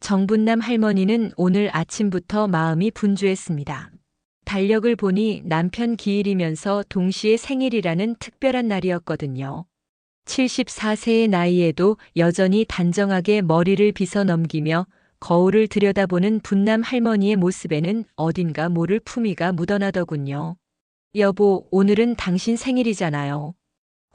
정분남 할머니는 오늘 아침부터 마음이 분주했습니다. 달력을 보니 남편 기일이면서 동시에 생일이라는 특별한 날이었거든요. 74세의 나이에도 여전히 단정하게 머리를 빗어 넘기며 거울을 들여다보는 분남 할머니의 모습에는 어딘가 모를 품위가 묻어나더군요. 여보, 오늘은 당신 생일이잖아요.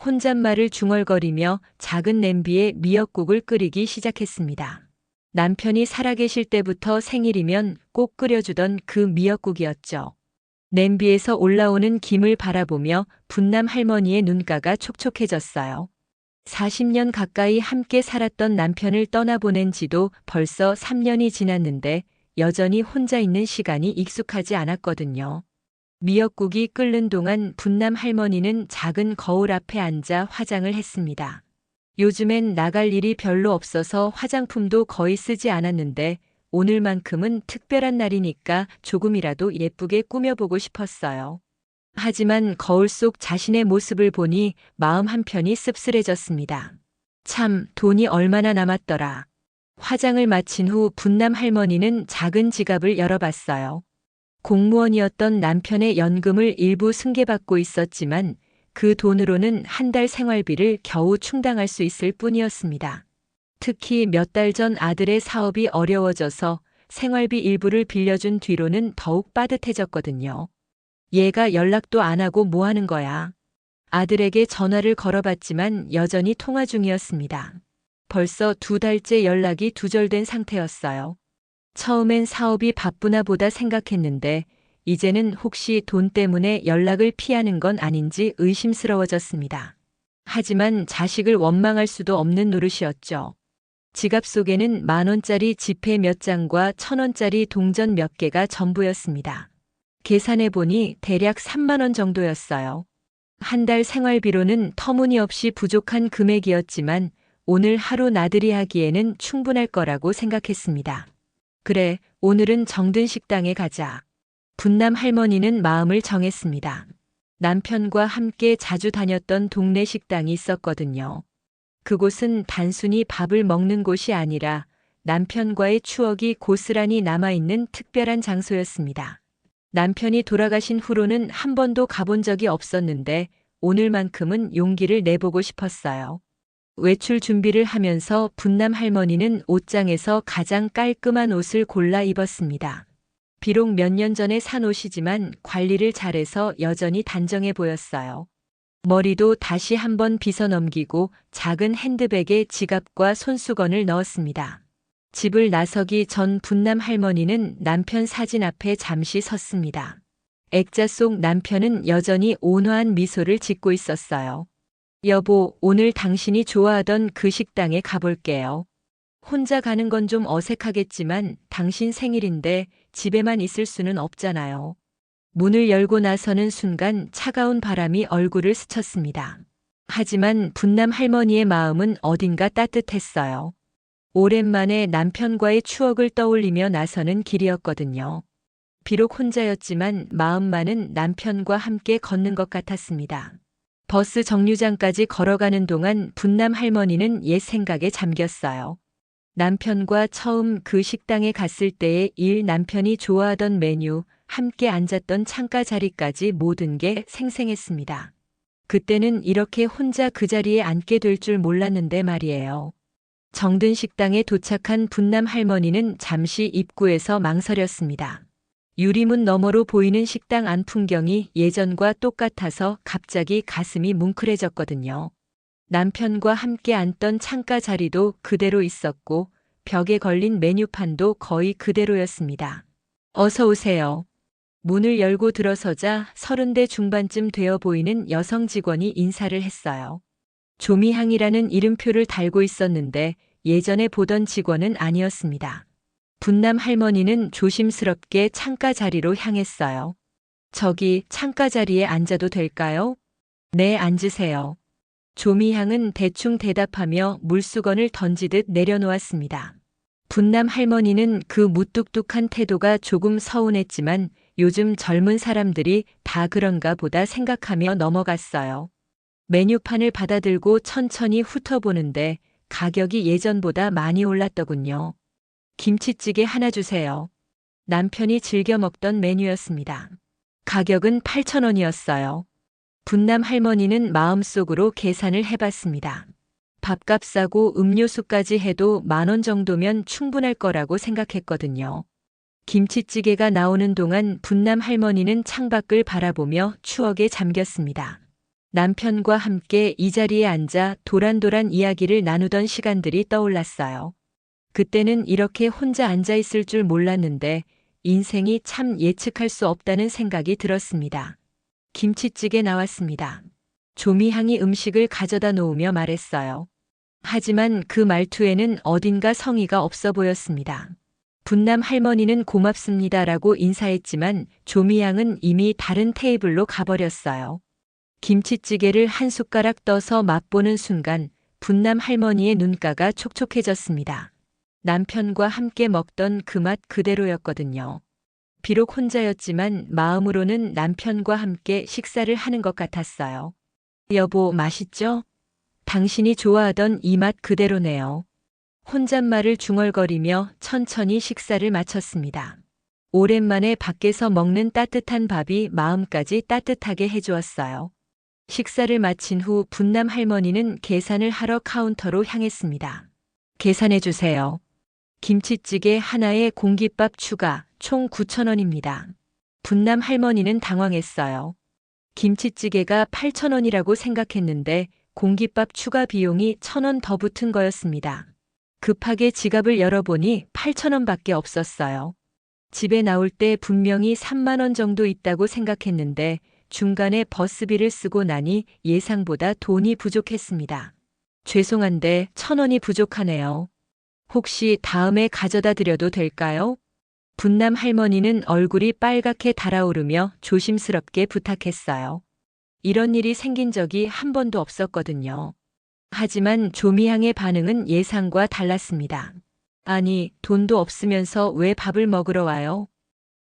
혼잣말을 중얼거리며 작은 냄비에 미역국을 끓이기 시작했습니다. 남편이 살아계실 때부터 생일이면 꼭 끓여주던 그 미역국이었죠. 냄비에서 올라오는 김을 바라보며 분남 할머니의 눈가가 촉촉해졌어요. 40년 가까이 함께 살았던 남편을 떠나보낸 지도 벌써 3년이 지났는데 여전히 혼자 있는 시간이 익숙하지 않았거든요. 미역국이 끓는 동안 분남 할머니는 작은 거울 앞에 앉아 화장을 했습니다. 요즘엔 나갈 일이 별로 없어서 화장품도 거의 쓰지 않았는데 오늘만큼은 특별한 날이니까 조금이라도 예쁘게 꾸며보고 싶었어요. 하지만 거울 속 자신의 모습을 보니 마음 한편이 씁쓸해졌습니다. 참, 돈이 얼마나 남았더라. 화장을 마친 후 분남 할머니는 작은 지갑을 열어봤어요. 공무원이었던 남편의 연금을 일부 승계받고 있었지만 그 돈으로는 한 달 생활비를 겨우 충당할 수 있을 뿐이었습니다. 특히 몇 달 전 아들의 사업이 어려워져서 생활비 일부를 빌려준 뒤로는 더욱 빠듯해졌거든요. 얘가 연락도 안 하고 뭐 하는 거야? 아들에게 전화를 걸어봤지만 여전히 통화 중이었습니다. 벌써 2달째 연락이 두절된 상태였어요. 처음엔 사업이 바쁘나 보다 생각했는데 이제는 혹시 돈 때문에 연락을 피하는 건 아닌지 의심스러워졌습니다. 하지만 자식을 원망할 수도 없는 노릇이었죠. 지갑 속에는 10,000원짜리 지폐 몇 장과 1,000원짜리 동전 몇 개가 전부였습니다. 계산해보니 대략 3만 원 정도였어요. 한 달 생활비로는 터무니없이 부족한 금액이었지만 오늘 하루 나들이 하기에는 충분할 거라고 생각했습니다. 그래, 오늘은 정든 식당에 가자. 분남 할머니는 마음을 정했습니다. 남편과 함께 자주 다녔던 동네 식당이 있었거든요. 그곳은 단순히 밥을 먹는 곳이 아니라 남편과의 추억이 고스란히 남아있는 특별한 장소였습니다. 남편이 돌아가신 후로는 한 번도 가본 적이 없었는데 오늘만큼은 용기를 내보고 싶었어요. 외출 준비를 하면서 분남 할머니는 옷장에서 가장 깔끔한 옷을 골라 입었습니다. 비록 몇 년 전에 산 옷이지만 관리를 잘해서 여전히 단정해 보였어요. 머리도 다시 한번 빗어 넘기고 작은 핸드백에 지갑과 손수건을 넣었습니다. 집을 나서기 전 분남 할머니는 남편 사진 앞에 잠시 섰습니다. 액자 속 남편은 여전히 온화한 미소를 짓고 있었어요. 여보, 오늘 당신이 좋아하던 그 식당에 가볼게요. 혼자 가는 건 좀 어색하겠지만 당신 생일인데 집에만 있을 수는 없잖아요. 문을 열고 나서는 순간 차가운 바람이 얼굴을 스쳤습니다. 하지만 분남 할머니의 마음은 어딘가 따뜻했어요. 오랜만에 남편과의 추억을 떠올리며 나서는 길이었거든요. 비록 혼자였지만 마음만은 남편과 함께 걷는 것 같았습니다. 버스 정류장까지 걸어가는 동안 분남 할머니는 옛 생각에 잠겼어요. 남편과 처음 그 식당에 갔을 때의 일, 남편이 좋아하던 메뉴, 함께 앉았던 창가 자리까지 모든 게 생생했습니다. 그때는 이렇게 혼자 그 자리에 앉게 될 줄 몰랐는데 말이에요. 정든 식당에 도착한 분남 할머니는 잠시 입구에서 망설였습니다. 유리문 너머로 보이는 식당 안 풍경이 예전과 똑같아서 갑자기 가슴이 뭉클해졌거든요. 남편과 함께 앉던 창가 자리도 그대로 있었고 벽에 걸린 메뉴판도 거의 그대로였습니다. 어서 오세요. 문을 열고 들어서자 30대 중반쯤 되어 보이는 여성 직원이 인사를 했어요. 조미향이라는 이름표를 달고 있었는데 예전에 보던 직원은 아니었습니다. 분남 할머니는 조심스럽게 창가 자리로 향했어요. 저기 창가 자리에 앉아도 될까요? 네, 앉으세요. 조미향은 대충 대답하며 물수건을 던지듯 내려놓았습니다. 분남 할머니는 그 무뚝뚝한 태도가 조금 서운했지만 요즘 젊은 사람들이 다 그런가 보다 생각하며 넘어갔어요. 메뉴판을 받아들고 천천히 훑어보는데 가격이 예전보다 많이 올랐더군요. 김치찌개 하나 주세요. 남편이 즐겨 먹던 메뉴였습니다. 가격은 8,000원이었어요. 분남 할머니는 마음속으로 계산을 해봤습니다. 밥값 사고 음료수까지 해도 10,000원 정도면 충분할 거라고 생각했거든요. 김치찌개가 나오는 동안 분남 할머니는 창밖을 바라보며 추억에 잠겼습니다. 남편과 함께 이 자리에 앉아 도란도란 이야기를 나누던 시간들이 떠올랐어요. 그때는 이렇게 혼자 앉아 있을 줄 몰랐는데 인생이 참 예측할 수 없다는 생각이 들었습니다. 김치찌개 나왔습니다. 조미향이 음식을 가져다 놓으며 말했어요. 하지만 그 말투에는 어딘가 성의가 없어 보였습니다. 분남 할머니는 고맙습니다라고 인사했지만 조미향은 이미 다른 테이블로 가버렸어요. 김치찌개를 한 숟가락 떠서 맛보는 순간 분남 할머니의 눈가가 촉촉해졌습니다. 남편과 함께 먹던 그 맛 그대로였거든요. 비록 혼자였지만 마음으로는 남편과 함께 식사를 하는 것 같았어요. 여보, 맛있죠? 당신이 좋아하던 이 맛 그대로네요. 혼잣말을 중얼거리며 천천히 식사를 마쳤습니다. 오랜만에 밖에서 먹는 따뜻한 밥이 마음까지 따뜻하게 해주었어요. 식사를 마친 후 분남 할머니는 계산을 하러 카운터로 향했습니다. 계산해 주세요. 김치찌개 하나에 공깃밥 추가, 총 9,000원입니다. 분남 할머니는 당황했어요. 김치찌개가 8,000원이라고 생각했는데 공깃밥 추가 비용이 1,000원 더 붙은 거였습니다. 급하게 지갑을 열어보니 8,000원밖에 없었어요. 집에 나올 때 분명히 3만 원 정도 있다고 생각했는데 중간에 버스비를 쓰고 나니 예상보다 돈이 부족했습니다. 죄송한데 1,000원이 부족하네요. 혹시 다음에 가져다 드려도 될까요? 분남 할머니는 얼굴이 빨갛게 달아오르며 조심스럽게 부탁했어요. 이런 일이 생긴 적이 한 번도 없었거든요. 하지만 조미향의 반응은 예상과 달랐습니다. 아니, 돈도 없으면서 왜 밥을 먹으러 와요?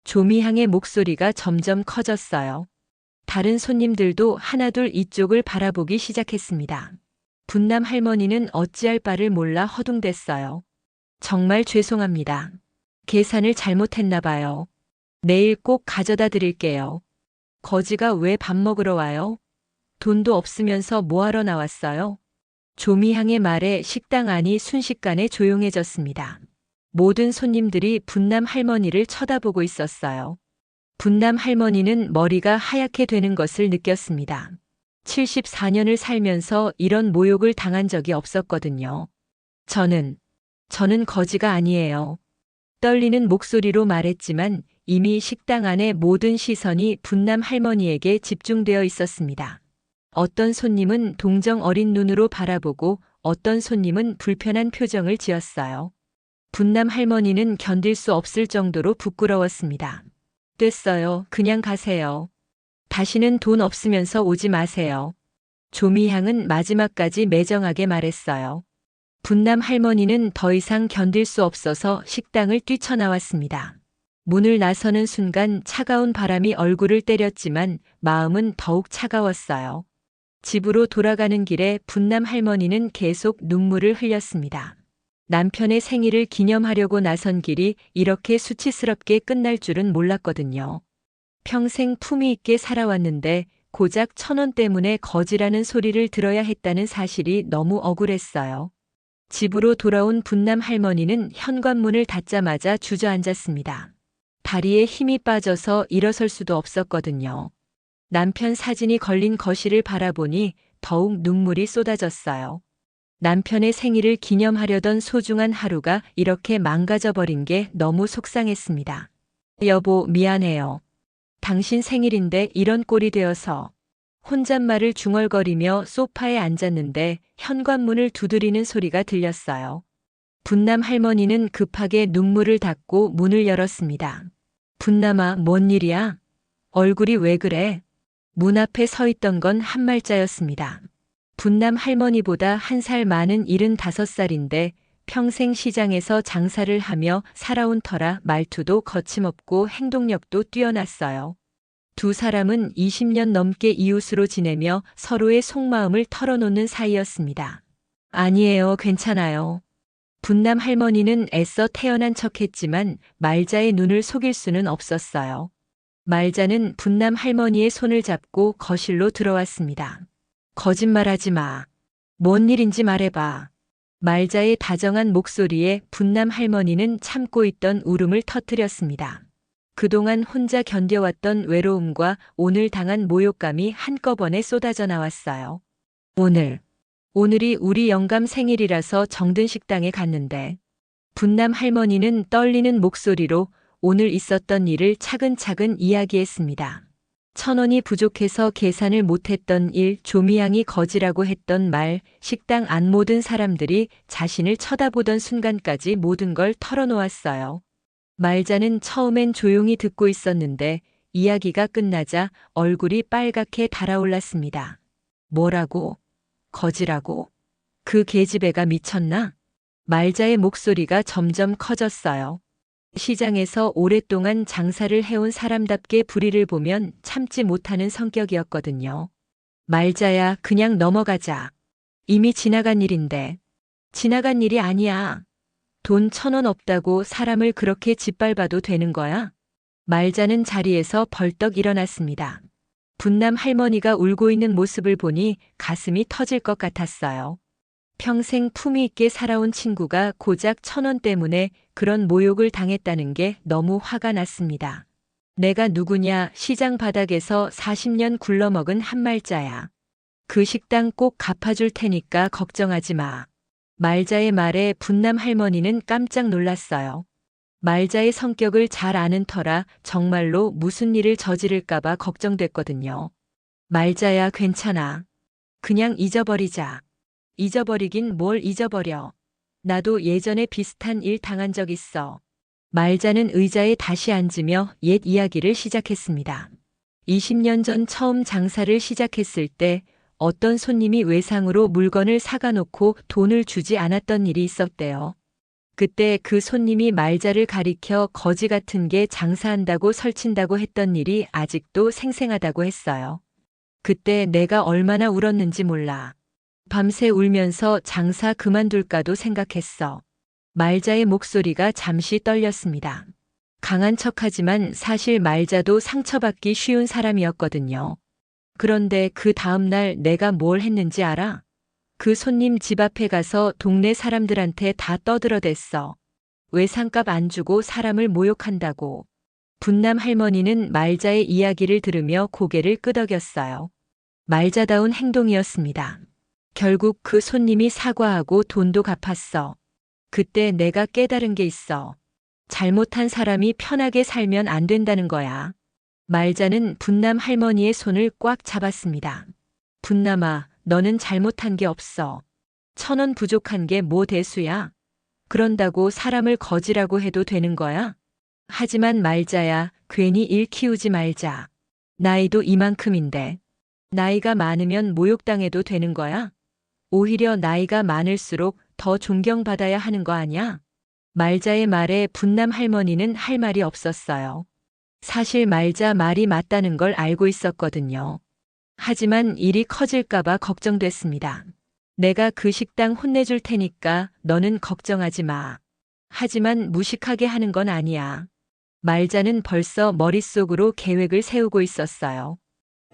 조미향의 목소리가 점점 커졌어요. 다른 손님들도 하나둘 이쪽을 바라보기 시작했습니다. 분남 할머니는 어찌할 바를 몰라 허둥댔어요. 정말 죄송합니다. 계산을 잘못했나 봐요. 내일 꼭 가져다 드릴게요. 거지가 왜 밥 먹으러 와요? 돈도 없으면서 뭐하러 나왔어요? 조미향의 말에 식당 안이 순식간에 조용해졌습니다. 모든 손님들이 분남 할머니를 쳐다보고 있었어요. 분남 할머니는 머리가 하얗게 되는 것을 느꼈습니다. 74년을 살면서 이런 모욕을 당한 적이 없었거든요. 저는 거지가 아니에요. 떨리는 목소리로 말했지만 이미 식당 안의 모든 시선이 분남 할머니에게 집중되어 있었습니다. 어떤 손님은 동정 어린 눈으로 바라보고 어떤 손님은 불편한 표정을 지었어요. 분남 할머니는 견딜 수 없을 정도로 부끄러웠습니다. 됐어요. 그냥 가세요. 다시는 돈 없으면서 오지 마세요. 조미향은 마지막까지 매정하게 말했어요. 분남 할머니는 더 이상 견딜 수 없어서 식당을 뛰쳐나왔습니다. 문을 나서는 순간 차가운 바람이 얼굴을 때렸지만 마음은 더욱 차가웠어요. 집으로 돌아가는 길에 분남 할머니는 계속 눈물을 흘렸습니다. 남편의 생일을 기념하려고 나선 길이 이렇게 수치스럽게 끝날 줄은 몰랐거든요. 평생 품위 있게 살아왔는데 고작 1,000원 때문에 거지라는 소리를 들어야 했다는 사실이 너무 억울했어요. 집으로 돌아온 분남 할머니는 현관문을 닫자마자 주저앉았습니다. 다리에 힘이 빠져서 일어설 수도 없었거든요. 남편 사진이 걸린 거실을 바라보니 더욱 눈물이 쏟아졌어요. 남편의 생일을 기념하려던 소중한 하루가 이렇게 망가져버린 게 너무 속상했습니다. 여보, 미안해요. 당신 생일인데 이런 꼴이 되어서. 혼잣말을 중얼거리며 소파에 앉았는데 현관문을 두드리는 소리가 들렸어요. 분남 할머니는 급하게 눈물을 닦고 문을 열었습니다. 분남아, 뭔 일이야? 얼굴이 왜 그래? 문 앞에 서 있던 건 한말자였습니다. 분남 할머니보다 1살 많은 75살인데 평생 시장에서 장사를 하며 살아온 터라 말투도 거침없고 행동력도 뛰어났어요. 두 사람은 20년 넘게 이웃으로 지내며 서로의 속마음을 털어놓는 사이였습니다. 아니에요, 괜찮아요. 분남 할머니는 애써 태어난 척했지만 말자의 눈을 속일 수는 없었어요. 말자는 분남 할머니의 손을 잡고 거실로 들어왔습니다. 거짓말하지 마. 뭔 일인지 말해봐. 말자의 다정한 목소리에 분남 할머니는 참고 있던 울음을 터뜨렸습니다. 그동안 혼자 견뎌왔던 외로움과 오늘 당한 모욕감이 한꺼번에 쏟아져 나왔어요. 오늘이 우리 영감 생일이라서 정든 식당에 갔는데 분남 할머니는 떨리는 목소리로 오늘 있었던 일을 차근차근 이야기했습니다. 1,000원이 부족해서 계산을 못했던 일, 조미양이 거지라고 했던 말, 식당 안 모든 사람들이 자신을 쳐다보던 순간까지 모든 걸 털어놓았어요. 말자는 처음엔 조용히 듣고 있었는데 이야기가 끝나자 얼굴이 빨갛게 달아올랐습니다. 뭐라고? 거지라고? 그 계집애가 미쳤나? 말자의 목소리가 점점 커졌어요. 시장에서 오랫동안 장사를 해온 사람답게 불의를 보면 참지 못하는 성격이었거든요. 말자야, 그냥 넘어가자. 이미 지나간 일인데. 지나간 일이 아니야. 돈 1,000원 없다고 사람을 그렇게 짓밟아도 되는 거야? 말자는 자리에서 벌떡 일어났습니다. 분남 할머니가 울고 있는 모습을 보니 가슴이 터질 것 같았어요. 평생 품위 있게 살아온 친구가 고작 1,000원 때문에 그런 모욕을 당했다는 게 너무 화가 났습니다. 내가 누구냐? 시장 바닥에서 40년 굴러먹은 한말자야. 그 식당 꼭 갚아줄 테니까 걱정하지 마. 말자의 말에 분남 할머니는 깜짝 놀랐어요. 말자의 성격을 잘 아는 터라 정말로 무슨 일을 저지를까봐 걱정됐거든요. 말자야, 괜찮아. 그냥 잊어버리자. 잊어버리긴 뭘 잊어버려. 나도 예전에 비슷한 일 당한 적 있어. 말자는 의자에 다시 앉으며 옛 이야기를 시작했습니다. 20년 전 처음 장사를 시작했을 때 어떤 손님이 외상으로 물건을 사가 놓고 돈을 주지 않았던 일이 있었대요. 그때 그 손님이 말자를 가리켜 거지 같은 게 장사한다고 설친다고 했던 일이 아직도 생생하다고 했어요. 그때 내가 얼마나 울었는지 몰라. 밤새 울면서 장사 그만둘까도 생각했어. 말자의 목소리가 잠시 떨렸습니다. 강한 척하지만 사실 말자도 상처받기 쉬운 사람이었거든요. 그런데 그 다음날 내가 뭘 했는지 알아? 그 손님 집 앞에 가서 동네 사람들한테 다 떠들어댔어. 외상값 안 주고 사람을 모욕한다고. 분남 할머니는 말자의 이야기를 들으며 고개를 끄덕였어요. 말자다운 행동이었습니다. 결국 그 손님이 사과하고 돈도 갚았어. 그때 내가 깨달은 게 있어. 잘못한 사람이 편하게 살면 안 된다는 거야. 말자는 분남 할머니의 손을 꽉 잡았습니다. 분남아, 너는 잘못한 게 없어. 1,000원 부족한 게 뭐 대수야? 그런다고 사람을 거지라고 해도 되는 거야? 하지만 말자야, 괜히 일 키우지 말자. 나이도 이만큼인데. 나이가 많으면 모욕당해도 되는 거야? 오히려 나이가 많을수록 더 존경받아야 하는 거 아냐? 말자의 말에 분남 할머니는 할 말이 없었어요. 사실 말자 말이 맞다는 걸 알고 있었거든요. 하지만 일이 커질까봐 걱정됐습니다. 내가 그 식당 혼내줄 테니까 너는 걱정하지 마. 하지만 무식하게 하는 건 아니야. 말자는 벌써 머릿속으로 계획을 세우고 있었어요.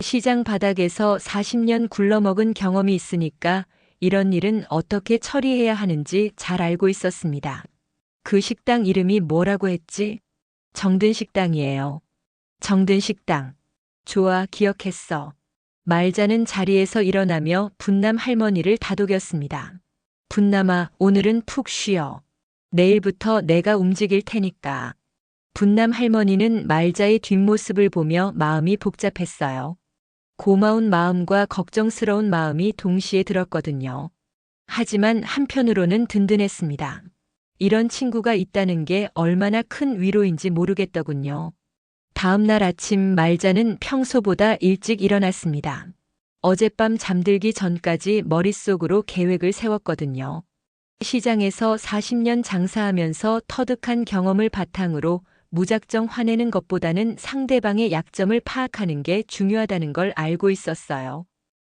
시장 바닥에서 40년 굴러먹은 경험이 있으니까 이런 일은 어떻게 처리해야 하는지 잘 알고 있었습니다. 그 식당 이름이 뭐라고 했지? 정든 식당이에요. 정든 식당. 좋아, 기억했어. 말자는 자리에서 일어나며 분남 할머니를 다독였습니다. 분남아, 오늘은 푹 쉬어. 내일부터 내가 움직일 테니까. 분남 할머니는 말자의 뒷모습을 보며 마음이 복잡했어요. 고마운 마음과 걱정스러운 마음이 동시에 들었거든요. 하지만 한편으로는 든든했습니다. 이런 친구가 있다는 게 얼마나 큰 위로인지 모르겠더군요. 다음 날 아침 말자는 평소보다 일찍 일어났습니다. 어젯밤 잠들기 전까지 머릿속으로 계획을 세웠거든요. 시장에서 40년 장사하면서 터득한 경험을 바탕으로 무작정 화내는 것보다는 상대방의 약점을 파악하는 게 중요하다는 걸 알고 있었어요.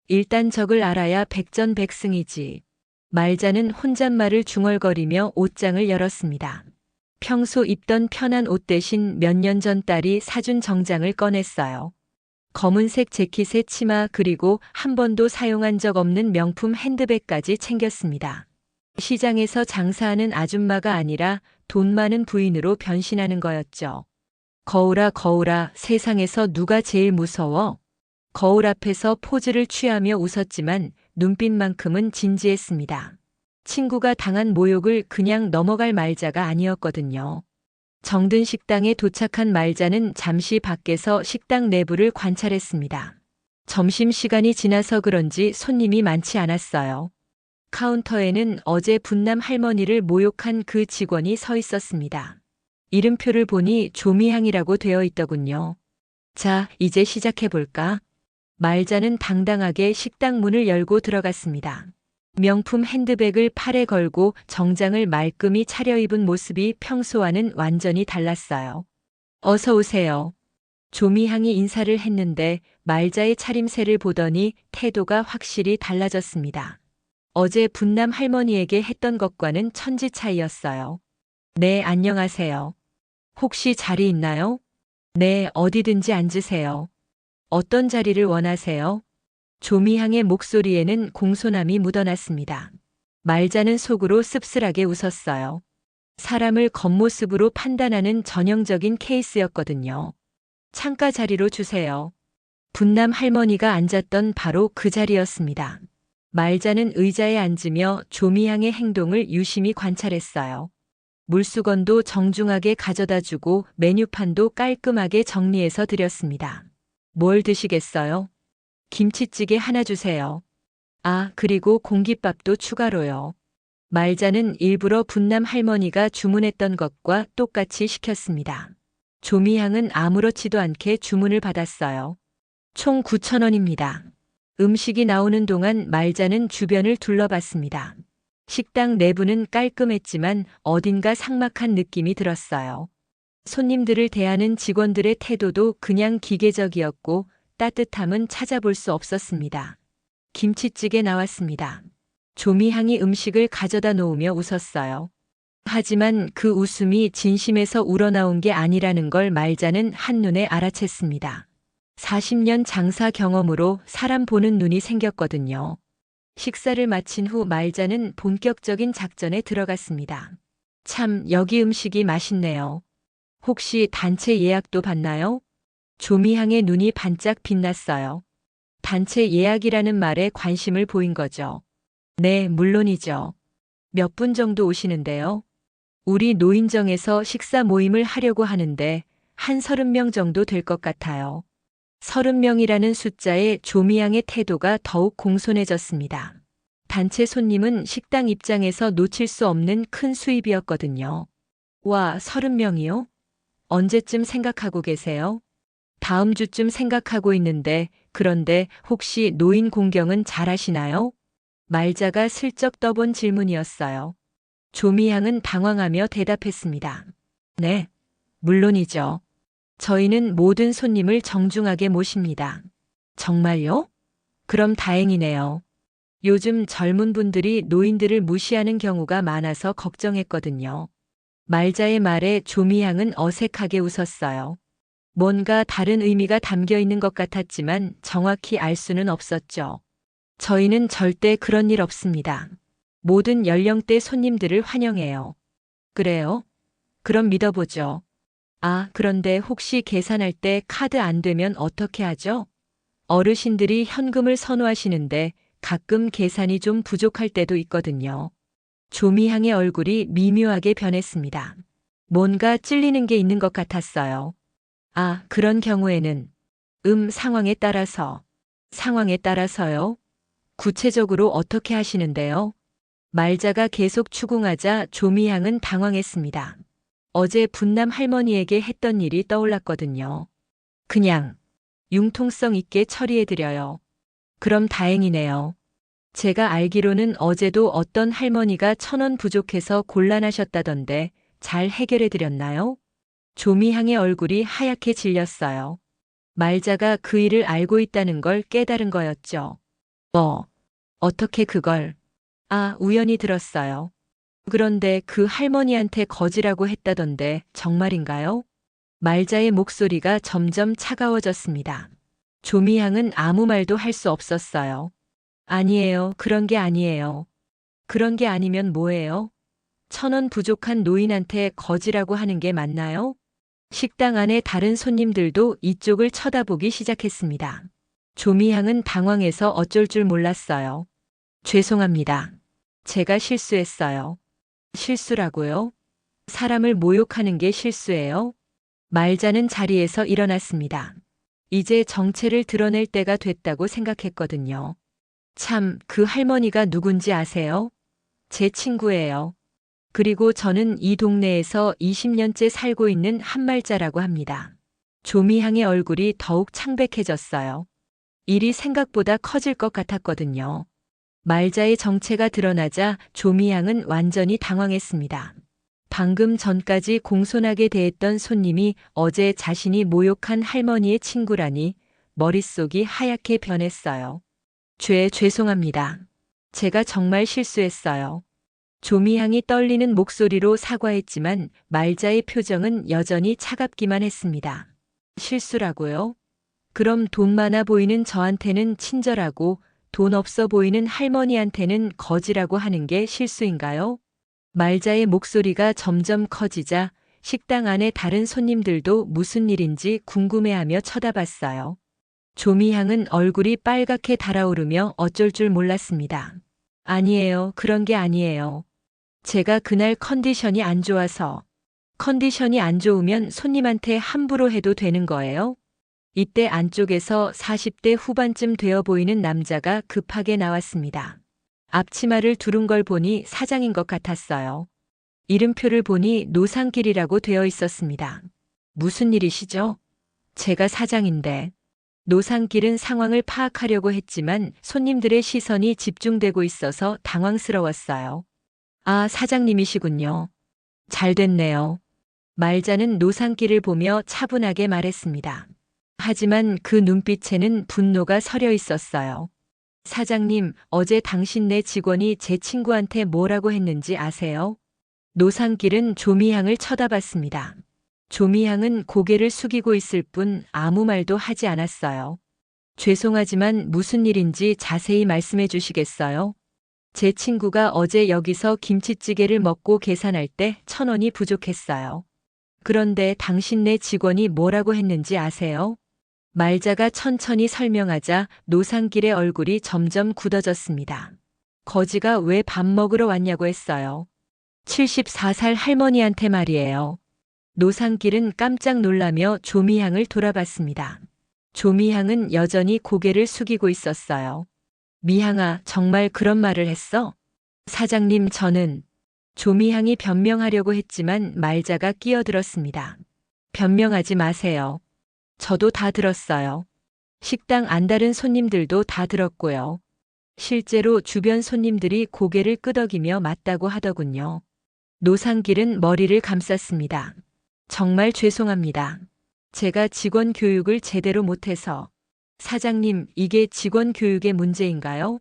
일단 적을 알아야 백전백승이지. 말자는 혼잣말을 중얼거리며 옷장을 열었습니다. 평소 입던 편한 옷 대신 몇 년 전 딸이 사준 정장을 꺼냈어요. 검은색 재킷에 치마 그리고 한 번도 사용한 적 없는 명품 핸드백까지 챙겼습니다. 시장에서 장사하는 아줌마가 아니라 돈 많은 부인으로 변신하는 거였죠. 거울아, 거울아, 세상에서 누가 제일 무서워? 거울 앞에서 포즈를 취하며 웃었지만 눈빛만큼은 진지했습니다. 친구가 당한 모욕을 그냥 넘어갈 말자가 아니었거든요. 정든 식당에 도착한 말자는 잠시 밖에서 식당 내부를 관찰했습니다. 점심시간이 지나서 그런지 손님이 많지 않았어요. 카운터에는 어제 분남 할머니를 모욕한 그 직원이 서 있었습니다. 이름표를 보니 조미향이라고 되어 있더군요. 자, 이제 시작해볼까? 말자는 당당하게 식당 문을 열고 들어갔습니다. 명품 핸드백을 팔에 걸고 정장을 말끔히 차려입은 모습이 평소와는 완전히 달랐어요. 어서 오세요. 조미향이 인사를 했는데 말자의 차림새를 보더니 태도가 확실히 달라졌습니다. 어제 분남 할머니에게 했던 것과는 천지 차이였어요. 네, 안녕하세요. 혹시 자리 있나요? 네, 어디든지 앉으세요. 어떤 자리를 원하세요? 조미향의 목소리에는 공손함이 묻어났습니다. 말자는 속으로 씁쓸하게 웃었어요. 사람을 겉모습으로 판단하는 전형적인 케이스였거든요. 창가 자리로 주세요. 분남 할머니가 앉았던 바로 그 자리였습니다. 말자는 의자에 앉으며 조미향의 행동을 유심히 관찰했어요. 물수건도 정중하게 가져다 주고 메뉴판도 깔끔하게 정리해서 드렸습니다. 뭘 드시겠어요? 김치찌개 하나 주세요. 아, 그리고 공깃밥도 추가로요. 말자는 일부러 분남 할머니가 주문했던 것과 똑같이 시켰습니다. 조미향은 아무렇지도 않게 주문을 받았어요. 총 9,000원입니다. 음식이 나오는 동안 말자는 주변을 둘러봤습니다. 식당 내부는 깔끔했지만 어딘가 삭막한 느낌이 들었어요. 손님들을 대하는 직원들의 태도도 그냥 기계적이었고 따뜻함은 찾아볼 수 없었습니다. 김치찌개 나왔습니다. 조미향이 음식을 가져다 놓으며 웃었어요. 하지만 그 웃음이 진심에서 우러나온 게 아니라는 걸 말자는 한눈에 알아챘습니다. 40년 장사 경험으로 사람 보는 눈이 생겼거든요. 식사를 마친 후 말자는 본격적인 작전에 들어갔습니다. 참, 여기 음식이 맛있네요. 혹시 단체 예약도 받나요? 조미향의 눈이 반짝 빛났어요. 단체 예약이라는 말에 관심을 보인 거죠. 네, 물론이죠. 몇 분 정도 오시는데요? 우리 노인정에서 식사 모임을 하려고 하는데 한 30명 정도 될 것 같아요. 30명이라는 숫자에 조미향의 태도가 더욱 공손해졌습니다. 단체 손님은 식당 입장에서 놓칠 수 없는 큰 수입이었거든요. 와, 30명이요? 언제쯤 생각하고 계세요? 다음 주쯤 생각하고 있는데, 그런데 혹시 노인 공경은 잘 하시나요? 말자가 슬쩍 떠본 질문이었어요. 조미향은 당황하며 대답했습니다. 네, 물론이죠. 저희는 모든 손님을 정중하게 모십니다. 정말요? 그럼 다행이네요. 요즘 젊은 분들이 노인들을 무시하는 경우가 많아서 걱정했거든요. 말자의 말에 조미향은 어색하게 웃었어요. 뭔가 다른 의미가 담겨 있는 것 같았지만 정확히 알 수는 없었죠. 저희는 절대 그런 일 없습니다. 모든 연령대 손님들을 환영해요. 그래요? 그럼 믿어보죠. 아, 그런데 혹시 계산할 때 카드 안 되면 어떻게 하죠? 어르신들이 현금을 선호하시는데 가끔 계산이 좀 부족할 때도 있거든요. 조미향의 얼굴이 미묘하게 변했습니다. 뭔가 찔리는 게 있는 것 같았어요. 아, 그런 경우에는 상황에 따라서. 상황에 따라서요? 구체적으로 어떻게 하시는데요? 말자가 계속 추궁하자 조미향은 당황했습니다. 어제 분남 할머니에게 했던 일이 떠올랐거든요. 그냥 융통성 있게 처리해드려요. 그럼 다행이네요. 제가 알기로는 어제도 어떤 할머니가 1,000원 부족해서 곤란하셨다던데 잘 해결해드렸나요? 조미향의 얼굴이 하얗게 질렸어요. 말자가 그 일을 알고 있다는 걸 깨달은 거였죠. 어떻게 그걸? 아, 우연히 들었어요. 그런데 그 할머니한테 거지라고 했다던데 정말인가요? 말자의 목소리가 점점 차가워졌습니다. 조미향은 아무 말도 할 수 없었어요. 아니에요. 그런 게 아니에요. 그런 게 아니면 뭐예요? 1,000원 부족한 노인한테 거지라고 하는 게 맞나요? 식당 안에 다른 손님들도 이쪽을 쳐다보기 시작했습니다. 조미향은 당황해서 어쩔 줄 몰랐어요. 죄송합니다. 제가 실수했어요. 실수라고요? 사람을 모욕하는 게 실수예요? 말자는 자리에서 일어났습니다. 이제 정체를 드러낼 때가 됐다고 생각했거든요. 참, 그 할머니가 누군지 아세요? 제 친구예요. 그리고 저는 이 동네에서 20년째 살고 있는 한말자라고 합니다. 조미향의 얼굴이 더욱 창백해졌어요. 일이 생각보다 커질 것 같았거든요. 말자의 정체가 드러나자 조미향은 완전히 당황했습니다. 방금 전까지 공손하게 대했던 손님이 어제 자신이 모욕한 할머니의 친구라니 머릿속이 하얗게 변했어요. 죄송합니다. 제가 정말 실수했어요. 조미향이 떨리는 목소리로 사과했지만 말자의 표정은 여전히 차갑기만 했습니다. 실수라고요? 그럼 돈 많아 보이는 저한테는 친절하고 돈 없어 보이는 할머니한테는 거지라고 하는 게 실수인가요? 말자의 목소리가 점점 커지자 식당 안의 다른 손님들도 무슨 일인지 궁금해하며 쳐다봤어요. 조미향은 얼굴이 빨갛게 달아오르며 어쩔 줄 몰랐습니다. 아니에요. 그런 게 아니에요. 제가 그날 컨디션이 안 좋아서. 컨디션이 안 좋으면 손님한테 함부로 해도 되는 거예요? 이때 안쪽에서 40대 후반쯤 되어 보이는 남자가 급하게 나왔습니다. 앞치마를 두른 걸 보니 사장인 것 같았어요. 이름표를 보니 노상길이라고 되어 있었습니다. 무슨 일이시죠? 제가 사장인데. 노상길은 상황을 파악하려고 했지만 손님들의 시선이 집중되고 있어서 당황스러웠어요. 아, 사장님이시군요. 잘 됐네요. 말자는 노상길을 보며 차분하게 말했습니다. 하지만 그 눈빛에는 분노가 서려 있었어요. 사장님, 어제 당신네 직원이 제 친구한테 뭐라고 했는지 아세요? 노상길은 조미향을 쳐다봤습니다. 조미향은 고개를 숙이고 있을 뿐 아무 말도 하지 않았어요. 죄송하지만 무슨 일인지 자세히 말씀해 주시겠어요? 제 친구가 어제 여기서 김치찌개를 먹고 계산할 때 1,000원이 부족했어요. 그런데 당신네 직원이 뭐라고 했는지 아세요? 말자가 천천히 설명하자 노상길의 얼굴이 점점 굳어졌습니다. 거지가 왜 밥 먹으러 왔냐고 했어요. 74살 할머니한테 말이에요. 노상길은 깜짝 놀라며 조미향을 돌아봤습니다. 조미향은 여전히 고개를 숙이고 있었어요. 미향아, 정말 그런 말을 했어? 사장님, 저는. 조미향이 변명하려고 했지만 말자가 끼어들었습니다. 변명하지 마세요. 저도 다 들었어요. 식당 안다른 손님들도 다 들었고요. 실제로 주변 손님들이 고개를 끄덕이며 맞다고 하더군요. 노상길은 머리를 감쌌습니다. 정말 죄송합니다. 제가 직원 교육을 제대로 못해서. 사장님, 이게 직원 교육의 문제인가요?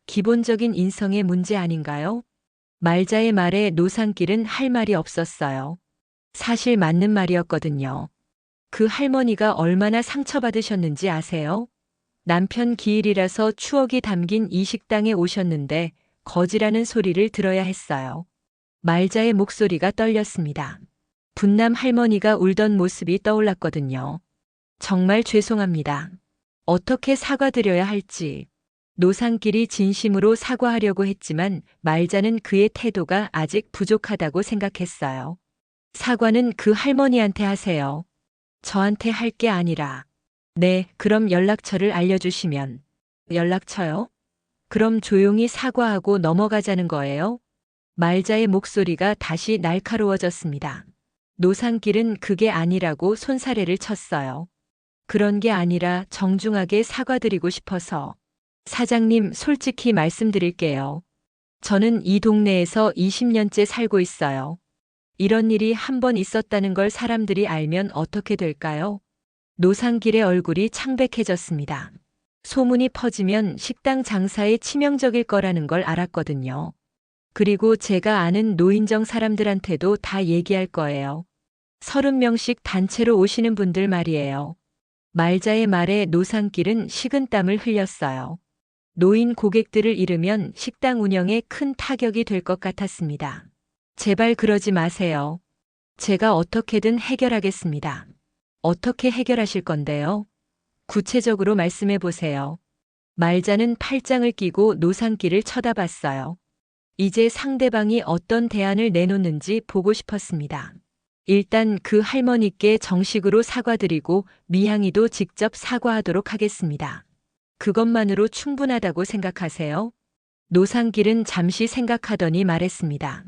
기본적인 인성의 문제 아닌가요? 말자의 말에 노상길은 할 말이 없었어요. 사실 맞는 말이었거든요. 그 할머니가 얼마나 상처받으셨는지 아세요? 남편 기일이라서 추억이 담긴 이 식당에 오셨는데 거지라는 소리를 들어야 했어요. 말자의 목소리가 떨렸습니다. 분남 할머니가 울던 모습이 떠올랐거든요. 정말 죄송합니다. 어떻게 사과드려야 할지. 노상길이 진심으로 사과하려고 했지만 말자는 그의 태도가 아직 부족하다고 생각했어요. 사과는 그 할머니한테 하세요. 저한테 할 게 아니라. 네, 그럼 연락처를 알려주시면. 연락처요? 그럼 조용히 사과하고 넘어가자는 거예요? 말자의 목소리가 다시 날카로워졌습니다. 노상길은 그게 아니라고 손사래를 쳤어요. 그런 게 아니라 정중하게 사과드리고 싶어서. 사장님, 솔직히 말씀드릴게요. 저는 이 동네에서 20년째 살고 있어요. 이런 일이 한 번 있었다는 걸 사람들이 알면 어떻게 될까요? 노상길의 얼굴이 창백해졌습니다. 소문이 퍼지면 식당 장사에 치명적일 거라는 걸 알았거든요. 그리고 제가 아는 노인정 사람들한테도 다 얘기할 거예요. 30명씩 단체로 오시는 분들 말이에요. 말자의 말에 노상길은 식은땀을 흘렸어요. 노인 고객들을 잃으면 식당 운영에 큰 타격이 될 것 같았습니다. 제발 그러지 마세요. 제가 어떻게든 해결하겠습니다. 어떻게 해결하실 건데요? 구체적으로 말씀해 보세요. 말자는 팔짱을 끼고 노상길을 쳐다봤어요. 이제 상대방이 어떤 대안을 내놓는지 보고 싶었습니다. 일단 그 할머니께 정식으로 사과드리고 미향이도 직접 사과하도록 하겠습니다. 그것만으로 충분하다고 생각하세요? 노상길은 잠시 생각하더니 말했습니다.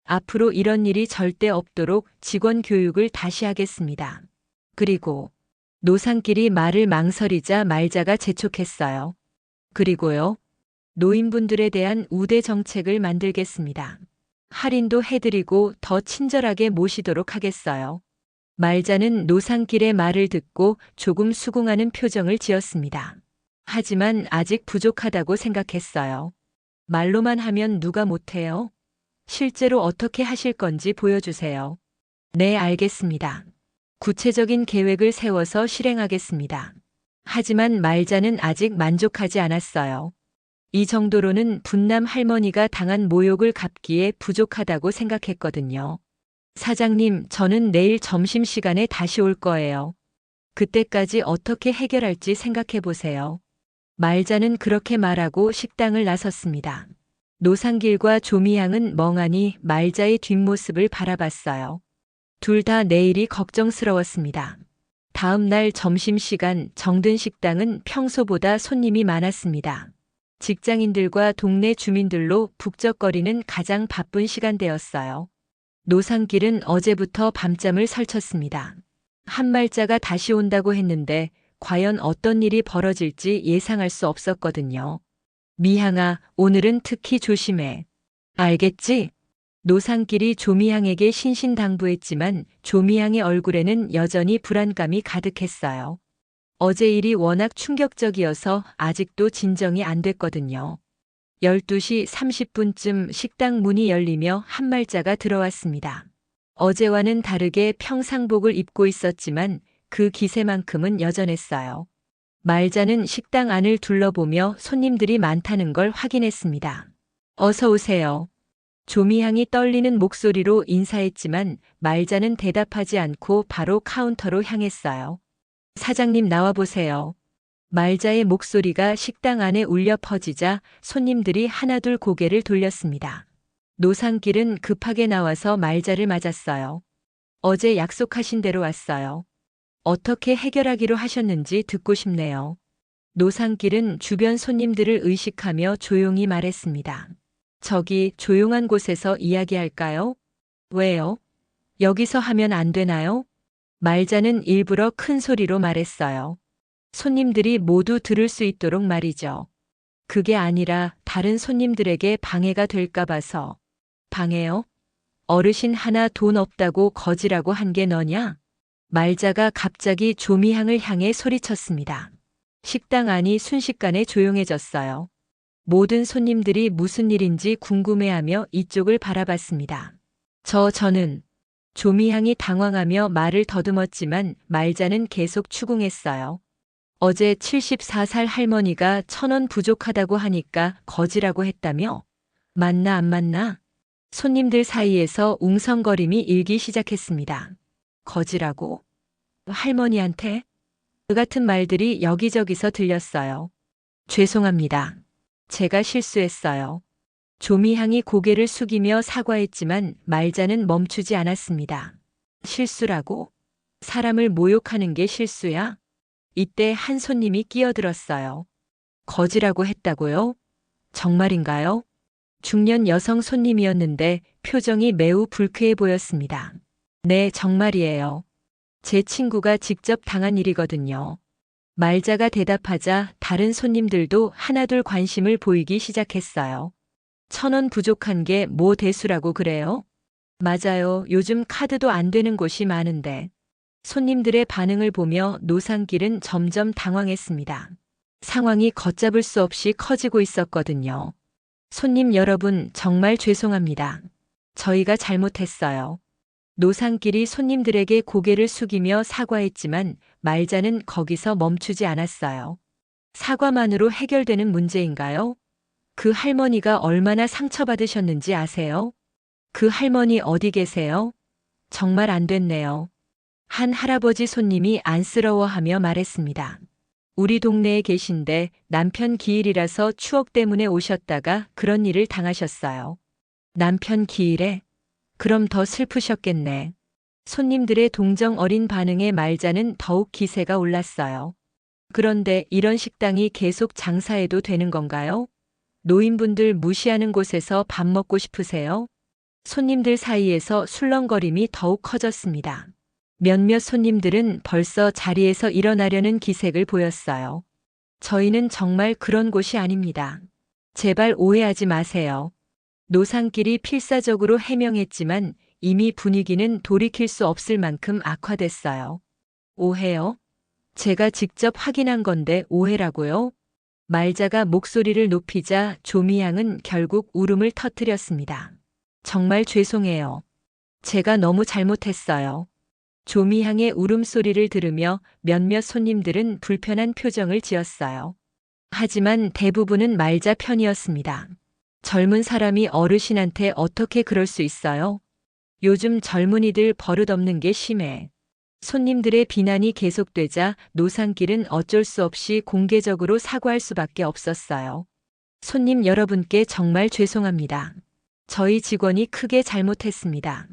앞으로 이런 일이 절대 없도록 직원 교육을 다시 하겠습니다. 그리고 노상길이 말을 망설이자 말자가 재촉했어요. 그리고요. 노인분들에 대한 우대 정책을 만들겠습니다. 할인도 해드리고 더 친절하게 모시도록 하겠어요. 말자는 노상길의 말을 듣고 조금 수긍하는 표정을 지었습니다. 하지만 아직 부족하다고 생각했어요. 말로만 하면 누가 못해요? 실제로 어떻게 하실 건지 보여주세요. 네, 알겠습니다. 구체적인 계획을 세워서 실행하겠습니다. 하지만 말자는 아직 만족하지 않았어요. 이 정도로는 분남 할머니가 당한 모욕을 갚기에 부족하다고 생각했거든요. 사장님, 저는 내일 점심시간에 다시 올 거예요. 그때까지 어떻게 해결할지 생각해 보세요. 말자는 그렇게 말하고 식당을 나섰습니다. 노상길과 조미향은 멍하니 말자의 뒷모습을 바라봤어요. 둘 다 내일이 걱정스러웠습니다. 다음 날 점심시간 정든 식당은 평소보다 손님이 많았습니다. 직장인들과 동네 주민들로 북적거리는 가장 바쁜 시간대였어요. 노상길은 어제부터 밤잠을 설쳤습니다. 한말자가 다시 온다고 했는데 과연 어떤 일이 벌어질지 예상할 수 없었거든요. 미향아, 오늘은 특히 조심해. 알겠지? 노상길이 조미향에게 신신당부했지만 조미향의 얼굴에는 여전히 불안감이 가득했어요. 어제 일이 워낙 충격적이어서 아직도 진정이 안 됐거든요. 12시 30분쯤 식당 문이 열리며 한말자가 들어왔습니다. 어제와는 다르게 평상복을 입고 있었지만 그 기세만큼은 여전했어요. 말자는 식당 안을 둘러보며 손님들이 많다는 걸 확인했습니다. 어서 오세요. 조미향이 떨리는 목소리로 인사했지만 말자는 대답하지 않고 바로 카운터로 향했어요. 사장님 나와보세요. 말자의 목소리가 식당 안에 울려 퍼지자 손님들이 하나둘 고개를 돌렸습니다. 노상길은 급하게 나와서 말자를 맞았어요. 어제 약속하신 대로 왔어요. 어떻게 해결하기로 하셨는지 듣고 싶네요. 노상길은 주변 손님들을 의식하며 조용히 말했습니다. 저기 조용한 곳에서 이야기할까요? 왜요? 여기서 하면 안 되나요? 말자는 일부러 큰 소리로 말했어요. 손님들이 모두 들을 수 있도록 말이죠. 그게 아니라 다른 손님들에게 방해가 될까 봐서. 방해요? 어르신 하나 돈 없다고 거지라고 한 게 너냐? 말자가 갑자기 조미향을 향해 소리쳤습니다. 식당 안이 순식간에 조용해졌어요. 모든 손님들이 무슨 일인지 궁금해하며 이쪽을 바라봤습니다. 저는 조미향이 당황하며 말을 더듬었지만 말자는 계속 추궁했어요. 어제 74살 할머니가 1,000원 부족하다고 하니까 거지라고 했다며? 맞나 안 맞나? 손님들 사이에서 웅성거림이 일기 시작했습니다. 거지라고? 할머니한테? 그 같은 말들이 여기저기서 들렸어요. 죄송합니다. 제가 실수했어요. 조미향이 고개를 숙이며 사과했지만 말자는 멈추지 않았습니다. 실수라고? 사람을 모욕하는 게 실수야? 이때 한 손님이 끼어들었어요. 거지라고 했다고요? 정말인가요? 중년 여성 손님이었는데 표정이 매우 불쾌해 보였습니다. 네, 정말이에요. 제 친구가 직접 당한 일이거든요. 말자가 대답하자 다른 손님들도 하나둘 관심을 보이기 시작했어요. 1,000원 부족한 게 뭐 대수라고 그래요? 맞아요. 요즘 카드도 안 되는 곳이 많은데. 손님들의 반응을 보며 노상길은 점점 당황했습니다. 상황이 걷잡을 수 없이 커지고 있었거든요. 손님 여러분, 정말 죄송합니다. 저희가 잘못했어요. 노상길이 손님들에게 고개를 숙이며 사과했지만 말자는 거기서 멈추지 않았어요. 사과만으로 해결되는 문제인가요? 그 할머니가 얼마나 상처받으셨는지 아세요? 그 할머니 어디 계세요? 정말 안 됐네요. 한 할아버지 손님이 안쓰러워하며 말했습니다. 우리 동네에 계신데 남편 기일이라서 추억 때문에 오셨다가 그런 일을 당하셨어요. 남편 기일에? 그럼 더 슬프셨겠네. 손님들의 동정 어린 반응에 말자는 더욱 기세가 올랐어요. 그런데 이런 식당이 계속 장사해도 되는 건가요? 노인분들 무시하는 곳에서 밥 먹고 싶으세요? 손님들 사이에서 술렁거림이 더욱 커졌습니다. 몇몇 손님들은 벌써 자리에서 일어나려는 기색을 보였어요. 저희는 정말 그런 곳이 아닙니다. 제발 오해하지 마세요. 노상길이 필사적으로 해명했지만 이미 분위기는 돌이킬 수 없을 만큼 악화됐어요. 오해요? 제가 직접 확인한 건데 오해라고요? 말자가 목소리를 높이자 조미향은 결국 울음을 터뜨렸습니다. 정말 죄송해요. 제가 너무 잘못했어요. 조미향의 울음소리를 들으며 몇몇 손님들은 불편한 표정을 지었어요. 하지만 대부분은 말자 편이었습니다. 젊은 사람이 어르신한테 어떻게 그럴 수 있어요? 요즘 젊은이들 버릇없는 게 심해. 손님들의 비난이 계속되자 노상길은 어쩔 수 없이 공개적으로 사과할 수밖에 없었어요. 손님 여러분께 정말 죄송합니다. 저희 직원이 크게 잘못했습니다.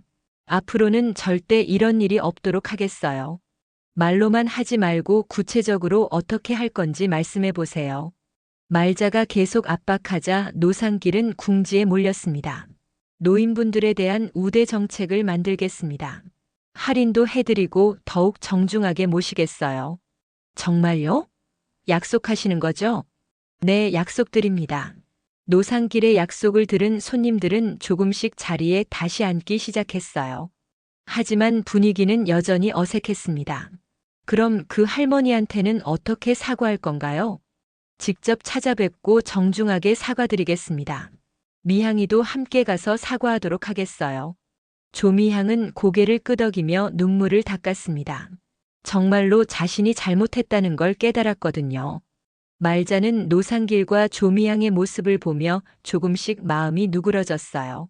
앞으로는 절대 이런 일이 없도록 하겠어요. 말로만 하지 말고 구체적으로 어떻게 할 건지 말씀해 보세요. 말자가 계속 압박하자 노상길은 궁지에 몰렸습니다. 노인분들에 대한 우대 정책을 만들겠습니다. 할인도 해드리고 더욱 정중하게 모시겠어요. 정말요? 약속하시는 거죠? 네, 약속드립니다. 노상길의 약속을 들은 손님들은 조금씩 자리에 다시 앉기 시작했어요. 하지만 분위기는 여전히 어색했습니다. 그럼 그 할머니한테는 어떻게 사과할 건가요? 직접 찾아뵙고 정중하게 사과드리겠습니다. 미향이도 함께 가서 사과하도록 하겠어요. 조미향은 고개를 끄덕이며 눈물을 닦았습니다. 정말로 자신이 잘못했다는 걸 깨달았거든요. 말자는 노상길과 조미향의 모습을 보며 조금씩 마음이 누그러졌어요.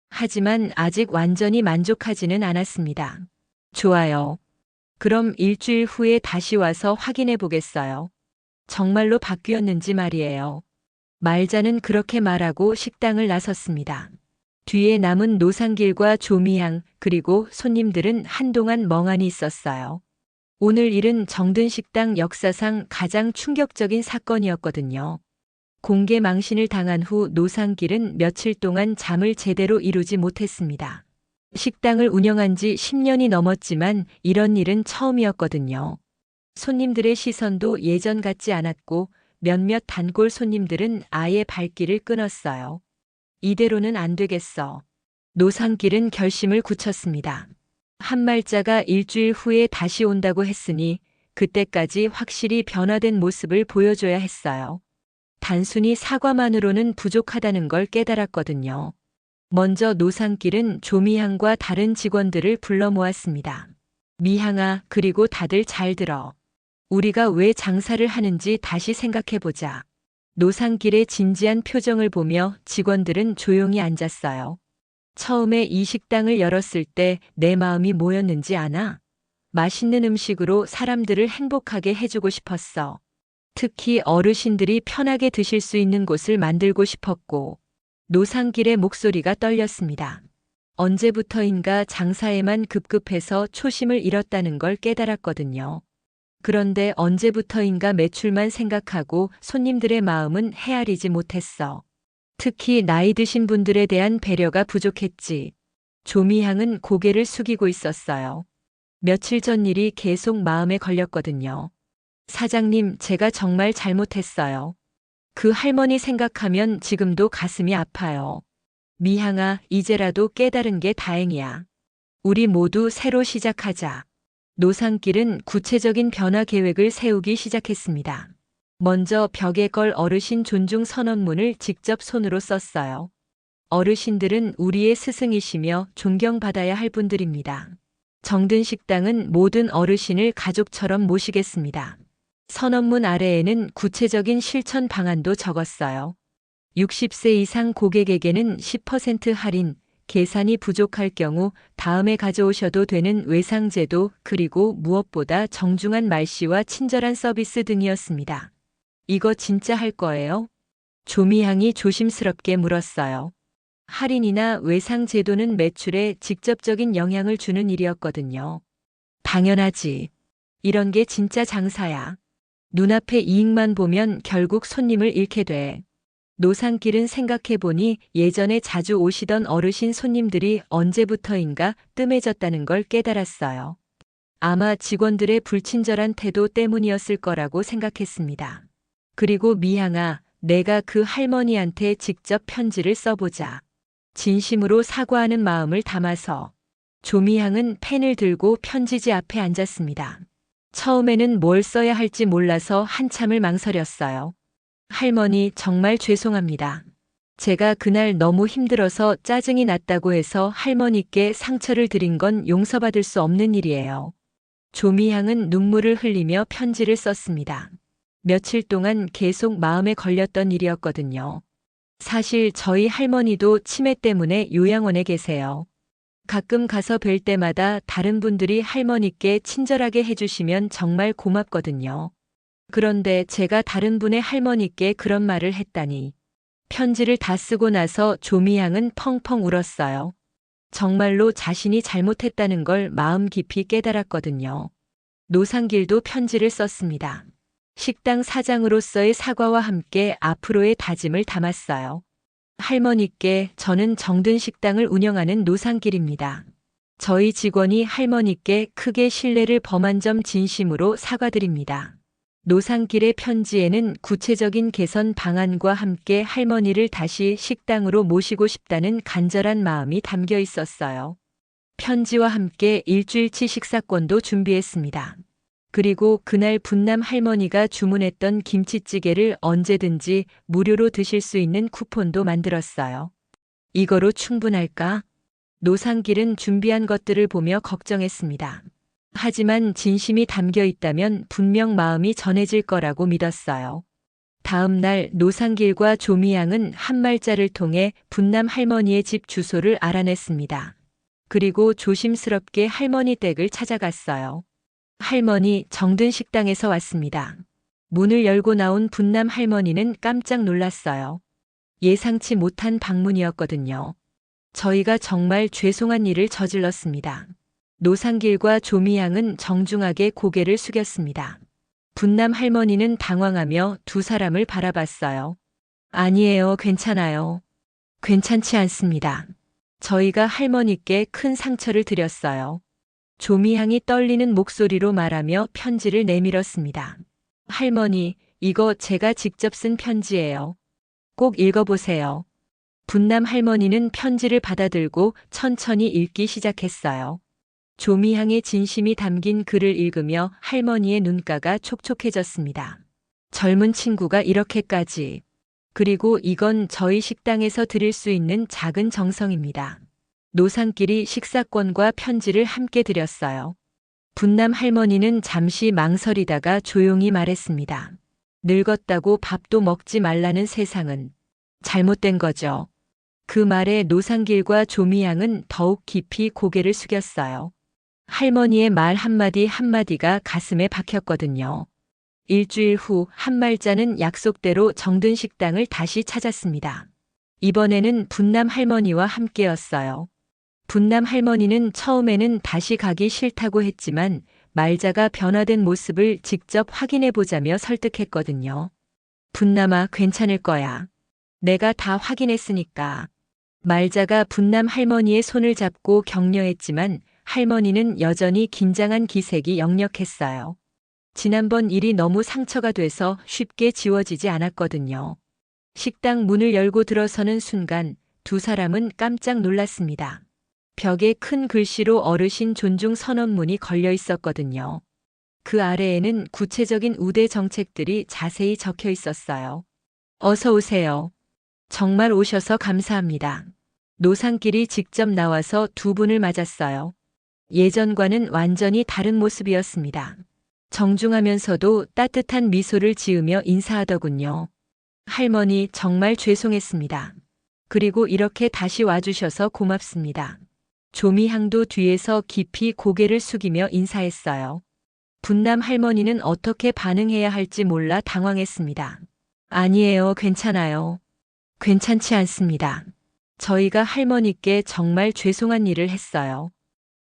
하지만 아직 완전히 만족하지는 않았습니다. 좋아요. 그럼 일주일 후에 다시 와서 확인해 보겠어요. 정말로 바뀌었는지 말이에요. 말자는 그렇게 말하고 식당을 나섰습니다. 뒤에 남은 노상길과 조미향 그리고 손님들은 한동안 멍하니 있었어요. 오늘 일은 정든 식당 역사상 가장 충격적인 사건이었거든요. 공개 망신을 당한 후 노상길은 며칠 동안 잠을 제대로 이루지 못했습니다. 식당을 운영한 지 10년이 넘었지만 이런 일은 처음이었거든요. 손님들의 시선도 예전 같지 않았고 몇몇 단골 손님들은 아예 발길을 끊었어요. 이대로는 안 되겠어. 노상길은 결심을 굳혔습니다. 한말자가 일주일 후에 다시 온다고 했으니 그때까지 확실히 변화된 모습을 보여줘야 했어요. 단순히 사과만으로는 부족하다는 걸 깨달았거든요. 먼저 노상길은 조미향과 다른 직원들을 불러 모았습니다. 미향아, 그리고 다들 잘 들어. 우리가 왜 장사를 하는지 다시 생각해보자. 노상길의 진지한 표정을 보며 직원들은 조용히 앉았어요. 처음에 이 식당을 열었을 때 내 마음이 뭐였는지 아나? 맛있는 음식으로 사람들을 행복하게 해주고 싶었어. 특히 어르신들이 편하게 드실 수 있는 곳을 만들고 싶었고, 노상길의 목소리가 떨렸습니다. 언제부터인가 장사에만 급급해서 초심을 잃었다는 걸 깨달았거든요. 그런데 언제부터인가 매출만 생각하고 손님들의 마음은 헤아리지 못했어. 특히 나이 드신 분들에 대한 배려가 부족했지. 조미향은 고개를 숙이고 있었어요. 며칠 전 일이 계속 마음에 걸렸거든요. 사장님, 제가 정말 잘못했어요. 그 할머니 생각하면 지금도 가슴이 아파요. 미향아, 이제라도 깨달은 게 다행이야. 우리 모두 새로 시작하자. 노상길은 구체적인 변화 계획을 세우기 시작했습니다. 먼저 벽에 걸 어르신 존중 선언문을 직접 손으로 썼어요. 어르신들은 우리의 스승이시며 존경받아야 할 분들입니다. 정든 식당은 모든 어르신을 가족처럼 모시겠습니다. 선언문 아래에는 구체적인 실천 방안도 적었어요. 60세 이상 고객에게는 10% 할인, 계산이 부족할 경우 다음에 가져오셔도 되는 외상제도, 그리고 무엇보다 정중한 말씨와 친절한 서비스 등이었습니다. 이거 진짜 할 거예요? 조미향이 조심스럽게 물었어요. 할인이나 외상제도는 매출에 직접적인 영향을 주는 일이었거든요. 당연하지. 이런 게 진짜 장사야. 눈앞의 이익만 보면 결국 손님을 잃게 돼. 노상길은 생각해보니 예전에 자주 오시던 어르신 손님들이 언제부터인가 뜸해졌다는 걸 깨달았어요. 아마 직원들의 불친절한 태도 때문이었을 거라고 생각했습니다. 그리고 미향아, 내가 그 할머니한테 직접 편지를 써보자. 진심으로 사과하는 마음을 담아서. 조미향은 펜을 들고 편지지 앞에 앉았습니다. 처음에는 뭘 써야 할지 몰라서 한참을 망설였어요. 할머니, 정말 죄송합니다. 제가 그날 너무 힘들어서 짜증이 났다고 해서 할머니께 상처를 드린 건 용서받을 수 없는 일이에요. 조미향은 눈물을 흘리며 편지를 썼습니다. 며칠 동안 계속 마음에 걸렸던 일이었거든요. 사실 저희 할머니도 치매 때문에 요양원에 계세요. 가끔 가서 뵐 때마다 다른 분들이 할머니께 친절하게 해주시면 정말 고맙거든요. 그런데 제가 다른 분의 할머니께 그런 말을 했다니. 편지를 다 쓰고 나서 조미향은 펑펑 울었어요. 정말로 자신이 잘못했다는 걸 마음 깊이 깨달았거든요. 노상길도 편지를 썼습니다. 식당 사장으로서의 사과와 함께 앞으로의 다짐을 담았어요. 할머니께, 저는 정든 식당을 운영하는 노상길입니다. 저희 직원이 할머니께 크게 신뢰를 범한 점 진심으로 사과드립니다. 노상길의 편지에는 구체적인 개선 방안과 함께 할머니를 다시 식당으로 모시고 싶다는 간절한 마음이 담겨 있었어요. 편지와 함께 일주일치 식사권도 준비했습니다. 그리고 그날 분남 할머니가 주문했던 김치찌개를 언제든지 무료로 드실 수 있는 쿠폰도 만들었어요. 이거로 충분할까? 노상길은 준비한 것들을 보며 걱정했습니다. 하지만 진심이 담겨 있다면 분명 마음이 전해질 거라고 믿었어요. 다음 날 노상길과 조미향은 한말자를 통해 분남 할머니의 집 주소를 알아냈습니다. 그리고 조심스럽게 할머니 댁을 찾아갔어요. 할머니, 정든 식당에서 왔습니다. 문을 열고 나온 분남 할머니는 깜짝 놀랐어요. 예상치 못한 방문이었거든요. 저희가 정말 죄송한 일을 저질렀습니다. 노상길과 조미향은 정중하게 고개를 숙였습니다. 분남 할머니는 당황하며 두 사람을 바라봤어요. 아니에요, 괜찮아요. 괜찮지 않습니다. 저희가 할머니께 큰 상처를 드렸어요. 조미향이 떨리는 목소리로 말하며 편지를 내밀었습니다. 할머니, 이거 제가 직접 쓴 편지예요. 꼭 읽어보세요. 분남 할머니는 편지를 받아들고 천천히 읽기 시작했어요. 조미향의 진심이 담긴 글을 읽으며 할머니의 눈가가 촉촉해졌습니다. 젊은 친구가 이렇게까지. 그리고 이건 저희 식당에서 드릴 수 있는 작은 정성입니다. 노상길이 식사권과 편지를 함께 드렸어요. 분남 할머니는 잠시 망설이다가 조용히 말했습니다. 늙었다고 밥도 먹지 말라는 세상은 잘못된 거죠. 그 말에 노상길과 조미향은 더욱 깊이 고개를 숙였어요. 할머니의 말 한마디 한마디가 가슴에 박혔거든요. 일주일 후 한말자는 약속대로 정든 식당을 다시 찾았습니다. 이번에는 분남 할머니와 함께였어요. 분남 할머니는 처음에는 다시 가기 싫다고 했지만 말자가 변화된 모습을 직접 확인해 보자며 설득했거든요. 분남아, 괜찮을 거야. 내가 다 확인했으니까. 말자가 분남 할머니의 손을 잡고 격려했지만 할머니는 여전히 긴장한 기색이 역력했어요. 지난번 일이 너무 상처가 돼서 쉽게 지워지지 않았거든요. 식당 문을 열고 들어서는 순간 두 사람은 깜짝 놀랐습니다. 벽에 큰 글씨로 어르신 존중 선언문이 걸려 있었거든요. 그 아래에는 구체적인 우대 정책들이 자세히 적혀 있었어요. 어서 오세요. 정말 오셔서 감사합니다. 노상길이 직접 나와서 두 분을 맞았어요. 예전과는 완전히 다른 모습이었습니다. 정중하면서도 따뜻한 미소를 지으며 인사하더군요. 할머니, 정말 죄송했습니다. 그리고 이렇게 다시 와주셔서 고맙습니다. 조미향도 뒤에서 깊이 고개를 숙이며 인사했어요. 분남 할머니는 어떻게 반응해야 할지 몰라 당황했습니다. 아니에요, 괜찮아요. 괜찮지 않습니다. 저희가 할머니께 정말 죄송한 일을 했어요.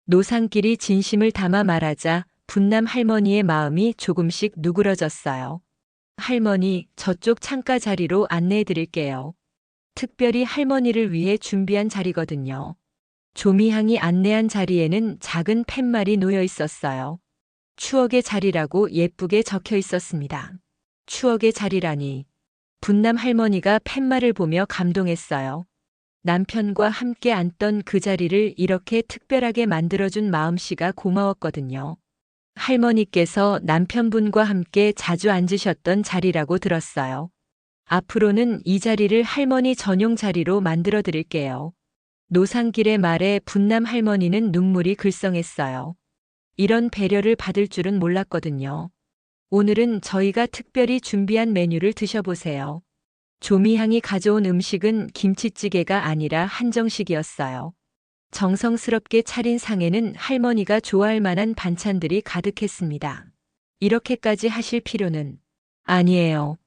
노상길이 진심을 담아 말하자 분남 할머니의 마음이 조금씩 누그러졌어요. 할머니, 저쪽 창가 자리로 안내해 드릴게요. 특별히 할머니를 위해 준비한 자리거든요. 조미향이 안내한 자리에는 작은 팻말이 놓여 있었어요. 추억의 자리라고 예쁘게 적혀 있었습니다. 추억의 자리라니. 분남 할머니가 팻말을 보며 감동했어요. 남편과 함께 앉던 그 자리를 이렇게 특별하게 만들어준 마음씨가 고마웠거든요. 할머니께서 남편분과 함께 자주 앉으셨던 자리라고 들었어요. 앞으로는 이 자리를 할머니 전용 자리로 만들어 드릴게요. 노상길의 말에 분남 할머니는 눈물이 글썽했어요. 이런 배려를 받을 줄은 몰랐거든요. 오늘은 저희가 특별히 준비한 메뉴를 드셔보세요. 조미향이 가져온 음식은 김치찌개가 아니라 한정식이었어요. 정성스럽게 차린 상에는 할머니가 좋아할 만한 반찬들이 가득했습니다. 이렇게까지 하실 필요는 아니에요.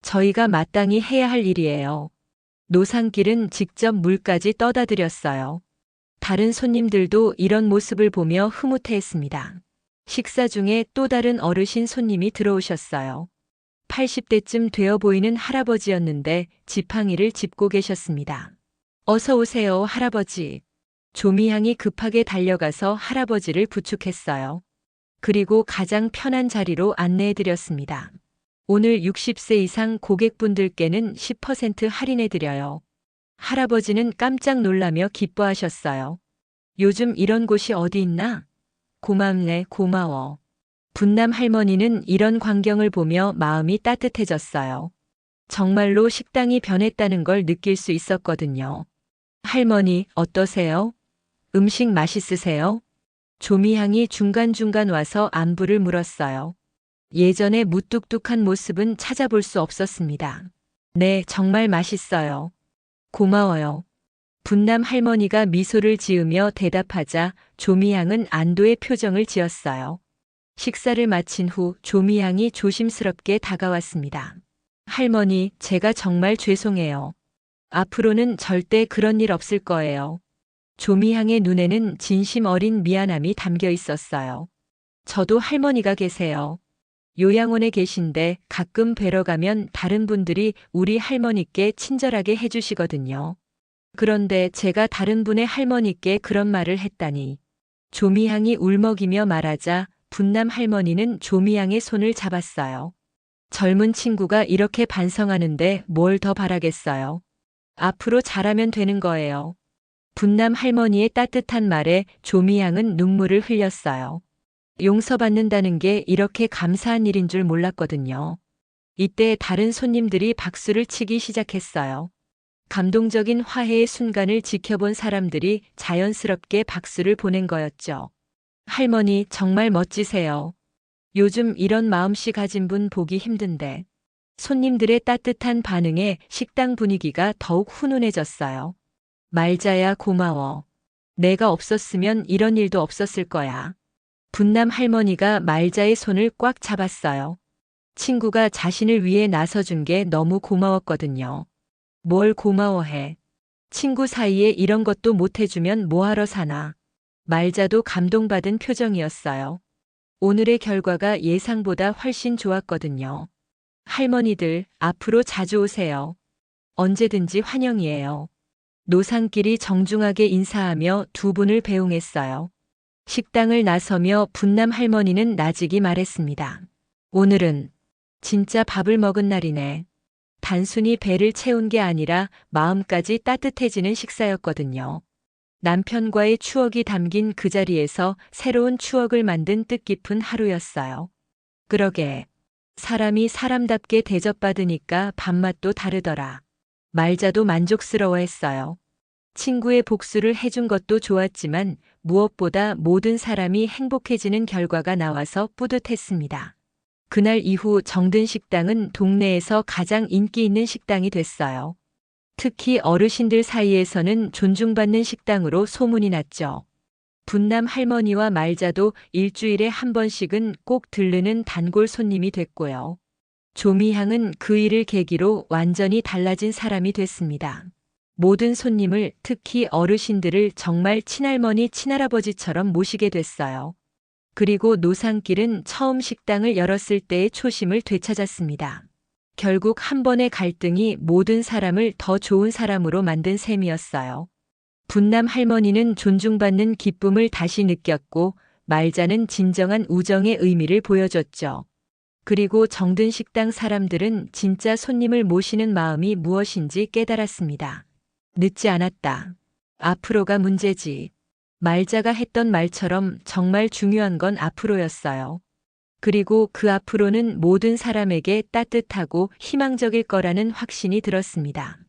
저희가 마땅히 해야 할 일이에요. 노상길은 직접 물까지 떠다 드렸어요. 다른 손님들도 이런 모습을 보며 흐뭇해했습니다. 식사 중에 또 다른 어르신 손님이 들어오셨어요. 80대쯤 되어 보이는 할아버지였는데 지팡이를 짚고 계셨습니다. 어서 오세요, 할아버지. 조미향이 급하게 달려가서 할아버지를 부축했어요. 그리고 가장 편한 자리로 안내해드렸습니다. 오늘 60세 이상 고객분들께는 10% 할인해드려요. 할아버지는 깜짝 놀라며 기뻐하셨어요. 요즘 이런 곳이 어디 있나? 고맙네, 고마워. 분남 할머니는 이런 광경을 보며 마음이 따뜻해졌어요. 정말로 식당이 변했다는 걸 느낄 수 있었거든요. 할머니, 어떠세요? 음식 맛있으세요? 조미향이 중간중간 와서 안부를 물었어요. 예전의 무뚝뚝한 모습은 찾아볼 수 없었습니다. 네, 정말 맛있어요. 고마워요. 분남 할머니가 미소를 지으며 대답하자 조미향은 안도의 표정을 지었어요. 식사를 마친 후 조미향이 조심스럽게 다가왔습니다. 할머니, 제가 정말 죄송해요. 앞으로는 절대 그런 일 없을 거예요. 조미향의 눈에는 진심 어린 미안함이 담겨 있었어요. 저도 할머니가 계세요. 요양원에 계신데 가끔 뵈러 가면 다른 분들이 우리 할머니께 친절하게 해주시거든요. 그런데 제가 다른 분의 할머니께 그런 말을 했다니. 조미향이 울먹이며 말하자 분남 할머니는 조미향의 손을 잡았어요. 젊은 친구가 이렇게 반성하는데 뭘 더 바라겠어요. 앞으로 잘하면 되는 거예요. 분남 할머니의 따뜻한 말에 조미향은 눈물을 흘렸어요. 용서받는다는 게 이렇게 감사한 일인 줄 몰랐거든요. 이때 다른 손님들이 박수를 치기 시작했어요. 감동적인 화해의 순간을 지켜본 사람들이 자연스럽게 박수를 보낸 거였죠. 할머니, 정말 멋지세요. 요즘 이런 마음씨 가진 분 보기 힘든데. 손님들의 따뜻한 반응에 식당 분위기가 더욱 훈훈해졌어요. 말자야, 고마워. 내가 없었으면 이런 일도 없었을 거야. 분남 할머니가 말자의 손을 꽉 잡았어요. 친구가 자신을 위해 나서준 게 너무 고마웠거든요. 뭘 고마워해. 친구 사이에 이런 것도 못 해주면 뭐하러 사나. 말자도 감동받은 표정이었어요. 오늘의 결과가 예상보다 훨씬 좋았거든요. 할머니들, 앞으로 자주 오세요. 언제든지 환영이에요. 노상길이 정중하게 인사하며 두 분을 배웅했어요. 식당을 나서며 분남 할머니는 나직이 말했습니다. 오늘은 진짜 밥을 먹은 날이네. 단순히 배를 채운 게 아니라 마음까지 따뜻해지는 식사였거든요. 남편과의 추억이 담긴 그 자리에서 새로운 추억을 만든 뜻깊은 하루였어요. 그러게. 사람이 사람답게 대접받으니까 밥맛도 다르더라. 말자도 만족스러워했어요. 친구의 복수를 해준 것도 좋았지만 무엇보다 모든 사람이 행복해지는 결과가 나와서 뿌듯했습니다. 그날 이후 정든 식당은 동네에서 가장 인기 있는 식당이 됐어요. 특히 어르신들 사이에서는 존중받는 식당으로 소문이 났죠. 분남 할머니와 말자도 일주일에 한 번씩은 꼭 들르는 단골 손님이 됐고요. 조미향은 그 일을 계기로 완전히 달라진 사람이 됐습니다. 모든 손님을, 특히 어르신들을 정말 친할머니, 친할아버지처럼 모시게 됐어요. 그리고 노산길은 처음 식당을 열었을 때의 초심을 되찾았습니다. 결국 한 번의 갈등이 모든 사람을 더 좋은 사람으로 만든 셈이었어요. 분남 할머니는 존중받는 기쁨을 다시 느꼈고, 말자는 진정한 우정의 의미를 보여줬죠. 그리고 정든 식당 사람들은 진짜 손님을 모시는 마음이 무엇인지 깨달았습니다. 늦지 않았다. 앞으로가 문제지. 말자가 했던 말처럼 정말 중요한 건 앞으로였어요. 그리고 그 앞으로는 모든 사람에게 따뜻하고 희망적일 거라는 확신이 들었습니다.